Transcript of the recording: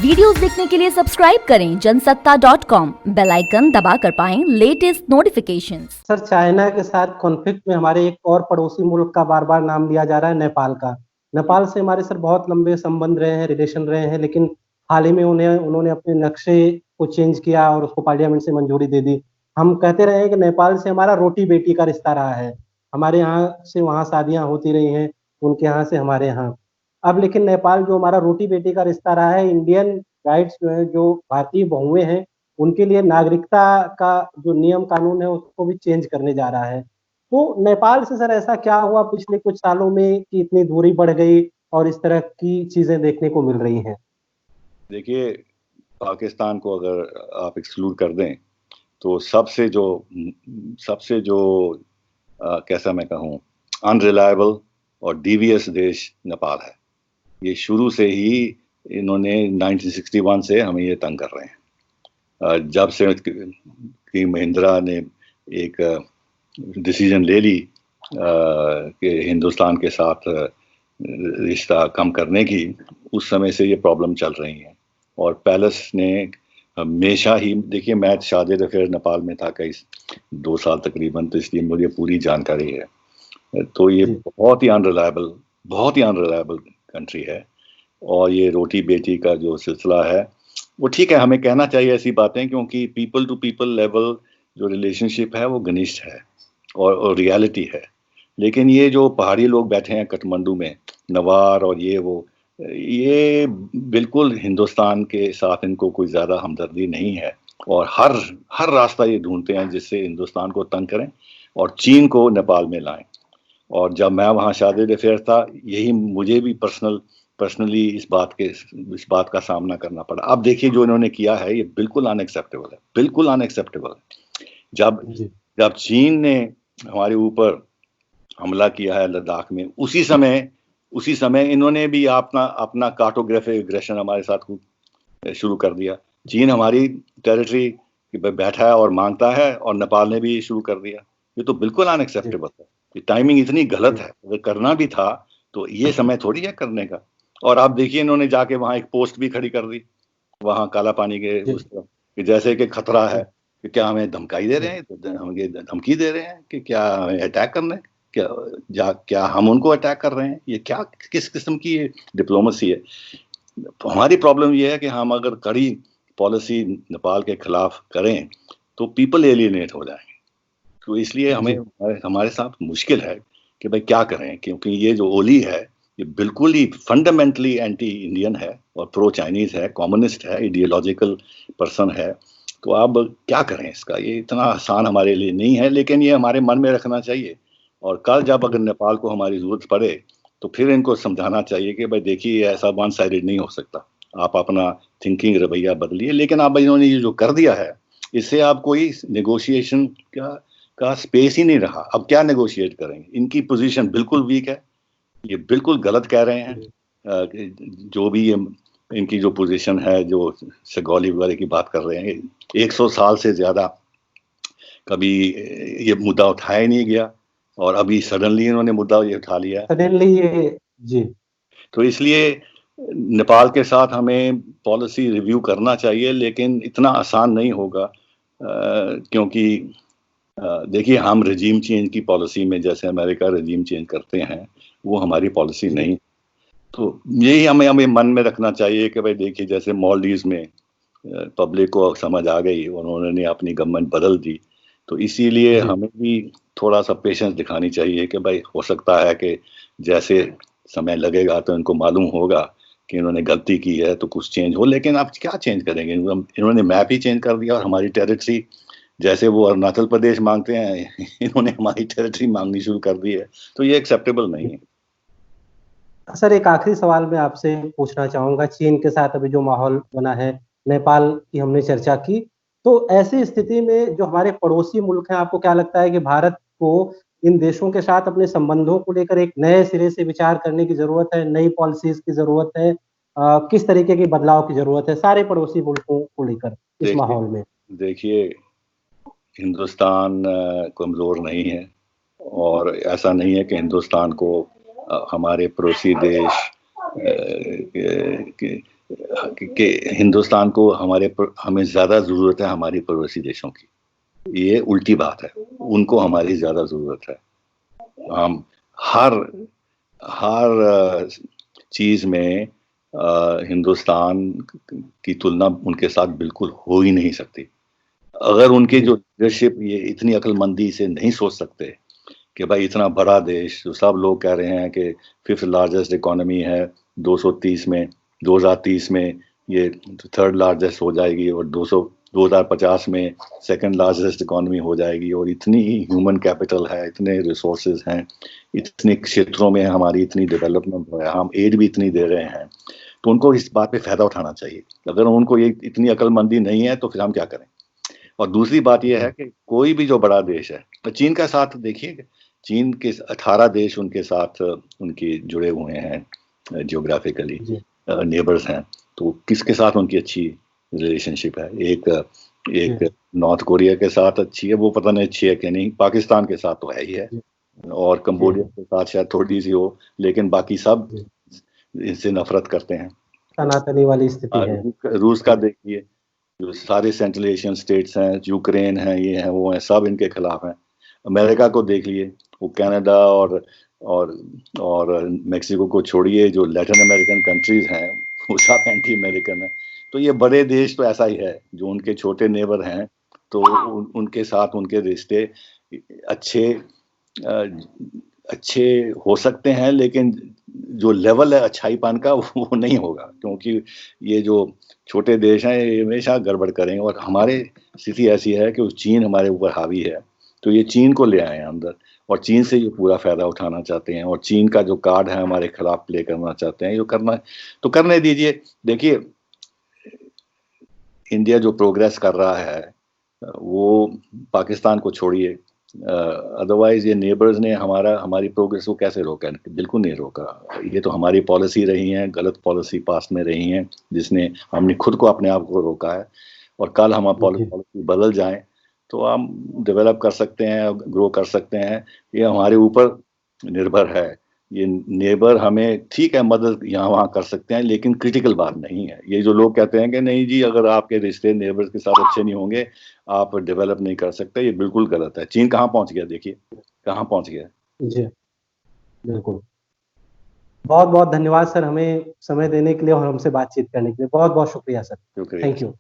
Videos देखने के लिए सब्सक्राइब करें जनसत्ता.com, बेल आइकन दबाकर पाएं लेटेस्ट नोटिफिकेशंस। सर, चाइना के साथ कॉन्फ्लिक्ट में हमारे एक और पड़ोसी मुल्क का बार बार नाम लिया जा रहा है, नेपाल का। नेपाल से हमारे सर बहुत लंबे संबंध रहे हैं, रिलेशन रहे हैं, लेकिन हाल ही में उन्होंने अपने नक्शे को चेंज किया और उसको पार्लियामेंट से मंजूरी दे दी। हम कहते रहे हैं कि नेपाल से हमारा रोटी बेटी का रिश्ता रहा है, हमारे यहाँ से वहाँ शादियाँ होती रही हैं, उनके यहाँ से हमारे यहाँ। अब लेकिन नेपाल जो हमारा रोटी बेटी का रिश्ता रहा है, इंडियन गाइड्स जो है, जो भारतीय बहुएं हैं, उनके लिए नागरिकता का जो नियम कानून है उसको भी चेंज करने जा रहा है। तो नेपाल से सर ऐसा क्या हुआ पिछले कुछ सालों में कि इतनी दूरी बढ़ गई और इस तरह की चीजें देखने को मिल रही हैं? देखिए, पाकिस्तान को अगर आप एक्सक्लूड कर दें तो सबसे जो कैसा मैं कहूँ, अनरिलायबल और डीवियस देश नेपाल है। ये शुरू से ही इन्होंने 1961 से हमें ये तंग कर रहे हैं। जब से कि महिंद्रा ने एक डिसीजन ले ली कि हिंदुस्तान के साथ रिश्ता कम करने की, उस समय से ये प्रॉब्लम चल रही है। और पैलेस ने हमेशा ही, देखिए मैं शादी अफेयर नेपाल में था कई 2 साल तकरीबन, तो इसलिए मुझे पूरी जानकारी है। तो ये बहुत ही अनरिलायबल कंट्री है। और ये रोटी बेटी का जो सिलसिला है वो ठीक है, हमें कहना चाहिए ऐसी बातें, क्योंकि पीपल टू पीपल लेवल जो रिलेशनशिप है वो घनिष्ठ है और रियलिटी है। लेकिन ये जो पहाड़ी लोग बैठे हैं काठमांडू में, नवार और ये बिल्कुल हिंदुस्तान के साथ इनको कोई ज़्यादा हमदर्दी नहीं है, और हर रास्ता ये ढूंढते हैं जिससे हिंदुस्तान को तंग करें और चीन को नेपाल में लाएं। और जब मैं वहाँ शादी अफेयर था, यही मुझे भी पर्सनली इस बात का सामना करना पड़ा। अब देखिए जो इन्होंने किया है ये बिल्कुल अनएक्सेप्टेबल है। जब चीन ने हमारे ऊपर हमला किया है लद्दाख में, उसी समय इन्होंने भी अपना कार्टोग्राफी एग्रेशन हमारे साथ शुरू कर दिया। चीन हमारी टेरिटरी पे बैठा है और मांगता है, और नेपाल ने भी शुरू कर दिया। ये तो बिल्कुल अनएक्सेप्टेबल है। ये टाइमिंग इतनी गलत है। अगर करना भी था तो ये समय थोड़ी है करने का। और आप देखिए इन्होंने जाके वहाँ एक पोस्ट भी खड़ी कर दी, वहाँ काला पानी के उस तरफ, कि जैसे कि खतरा है कि क्या हमें धमकाई दे रहे हैं, हमें धमकी दे रहे हैं कि क्या हमें अटैक करना है, क्या हम उनको अटैक कर रहे हैं। ये क्या, किस किस्म की ये डिप्लोमेसी है। हमारी प्रॉब्लम ये है कि हम अगर कड़ी पॉलिसी नेपाल के खिलाफ करें तो पीपल एलियनेट हो जाएंगे। तो इसलिए हमारे साथ मुश्किल है कि भाई क्या करें, क्योंकि ये जो ओली है ये बिल्कुल ही फंडामेंटली एंटी इंडियन है और प्रो चाइनीज है, कम्युनिस्ट है, आइडियोलॉजिकल पर्सन है। तो अब क्या करें इसका, ये इतना आसान हमारे लिए नहीं है, लेकिन ये हमारे मन में रखना चाहिए। और कल जब अगर नेपाल को हमारी जरूरत पड़े तो फिर इनको समझाना चाहिए कि भाई देखिए ऐसा वन साइडेड नहीं हो सकता, आप अपना थिंकिंग रवैया बदलिए। लेकिन अब इन्होंने ये जो कर दिया है, इससे आप कोई नेगोशिएशन का स्पेस ही नहीं रहा। अब क्या नेगोशिएट करेंगे, इनकी पोजीशन बिल्कुल वीक है, ये बिल्कुल गलत कह रहे हैं। जो भी ये इनकी जो पोजीशन है, जो सगौली वगैरह की बात कर रहे हैं, 100 साल से ज्यादा कभी ये मुद्दा उठाया ही नहीं गया, और अभी सडनली इन्होंने मुद्दा ये उठा लिया जी। तो इसलिए नेपाल के साथ हमें पॉलिसी रिव्यू करना चाहिए, लेकिन इतना आसान नहीं होगा, क्योंकि देखिए हम रजीम चेंज की पॉलिसी में, जैसे अमेरिका रजीम चेंज करते हैं, वो हमारी पॉलिसी नहीं। तो यही हमें मन में रखना चाहिए कि भाई देखिए जैसे मालदीव्स में पब्लिक को समझ आ गई और उन्होंने अपनी गवर्नमेंट बदल दी, तो इसीलिए हमें भी थोड़ा सा पेशेंस दिखानी चाहिए कि भाई हो सकता है कि जैसे समय लगेगा तो इनको मालूम होगा कि इन्होंने गलती की है, तो कुछ चेंज हो। लेकिन आप क्या चेंज करेंगे, इन्होंने मैप ही चेंज कर दिया और हमारी टेरिटरी, जैसे वो अरुणाचल प्रदेश मांगते हैं, इन्होंने हमारी टेरिटरी मांगनी शुरू कर दी है। तो ये एक्सेप्टेबल नहीं है। सर, एक आखिरी सवाल मैं आपसे पूछना चाहूंगा। चीन के साथ अभी जो माहौल बना है, नेपाल की हमने चर्चा की, तो ऐसी स्थिति में जो हमारे पड़ोसी मुल्क हैं, आपको क्या लगता है कि भारत को इन देशों के साथ अपने संबंधों को लेकर एक नए सिरे से विचार करने की जरूरत है, नई पॉलिसीज की जरूरत है, किस तरीके के बदलाव की जरूरत है सारे पड़ोसी मुल्कों को लेकर इस माहौल में? देखिए, हिंदुस्तान कमजोर नहीं है, और ऐसा नहीं है कि हिंदुस्तान को हमारे पड़ोसी देश कि हिंदुस्तान को हमें ज़्यादा ज़रूरत है हमारी पड़ोसी देशों की। ये उल्टी बात है, उनको हमारी ज़्यादा ज़रूरत है। हम हर हर चीज़ में हिंदुस्तान की तुलना उनके साथ बिल्कुल हो ही नहीं सकती। अगर उनकी जो लीडरशिप ये इतनी अक्लमंदी से नहीं सोच सकते कि भाई इतना बड़ा देश, जो सब लोग कह रहे हैं कि 5th लार्जेस्ट इकोनॉमी है, 230 में 2030 में ये 3rd लार्जेस्ट हो जाएगी और 2050 में 2nd लार्जेस्ट इकोनॉमी हो जाएगी, और इतनी ह्यूमन कैपिटल है, इतने रिसोर्सेज हैं, इतने क्षेत्रों में हमारी इतनी डेवलपमेंट है, हम एड भी इतनी दे रहे हैं, तो उनको इस बात पे फ़ायदा उठाना चाहिए। अगर उनको ये इतनी अक्लमंदी नहीं है तो फिर हम क्या करें? और दूसरी बात ये है कि कोई भी जो बड़ा देश है, तो चीन का साथ देखिए, चीन के 18 देश उनके साथ उनके जुड़े हुए हैं जियोग्राफिकली, नेबर्स हैं, तो किसके साथ उनकी अच्छी रिलेशनशिप है? एक नॉर्थ कोरिया के साथ अच्छी है, वो पता नहीं अच्छी है कि नहीं, पाकिस्तान के साथ तो है ही है, और कंबोडिया के साथ शायद थोड़ी सी हो, लेकिन बाकी सब इनसे नफरत करते हैं। सनातनी वाली स्थिति है। रूस का देखिए, जो सारे सेंट्रल एशियन स्टेट्स हैं, यूक्रेन है, ये हैं, वो हैं, सब इनके खिलाफ हैं। अमेरिका को देख लिए, वो कनाडा और मेक्सिको को छोड़िए, जो लैटिन अमेरिकन कंट्रीज हैं वो सब एंटी अमेरिकन है। तो ये बड़े देश तो ऐसा ही है, जो उनके छोटे नेबर हैं, तो उनके साथ उनके रिश्ते अच्छे हो सकते हैं, लेकिन जो लेवल है अच्छाईपन का वो नहीं होगा, क्योंकि ये जो छोटे देश हैं ये हमेशा गड़बड़ करेंगे, और हमारे स्थिति ऐसी है कि चीन हमारे ऊपर हावी है, तो ये चीन को ले आए हैं अंदर, और चीन से ये पूरा फ़ायदा उठाना चाहते हैं, और चीन का जो कार्ड है हमारे खिलाफ प्ले करना चाहते हैं। ये करना तो करने दीजिए। देखिए, इंडिया जो प्रोग्रेस कर रहा है वो पाकिस्तान को छोड़िए, अदरवाइज ये नेबर्स ने हमारी प्रोग्रेस को कैसे रोका? बिल्कुल नहीं रोका। ये तो हमारी पॉलिसी रही है, गलत पॉलिसी पास में रही है, जिसने हमने खुद को अपने आप को रोका है, और कल हम पॉलिसी बदल जाएं तो हम डेवलप कर सकते हैं, ग्रो कर सकते हैं। ये हमारे ऊपर निर्भर है। ये नेबर हमें ठीक है मदद यहाँ वहाँ कर सकते हैं, लेकिन क्रिटिकल बात नहीं है। ये जो लोग कहते हैं कि नहीं जी, अगर आपके रिश्ते नेबर्स के साथ अच्छे नहीं होंगे आप डेवलप नहीं कर सकते, ये बिल्कुल गलत है। चीन कहाँ पहुंच गया, देखिए कहाँ पहुंच गया। जी बिल्कुल। बहुत बहुत धन्यवाद सर, हमें समय देने के लिए और हमसे बातचीत करने के लिए। बहुत बहुत शुक्रिया सर। शुक्रिया। Thank you.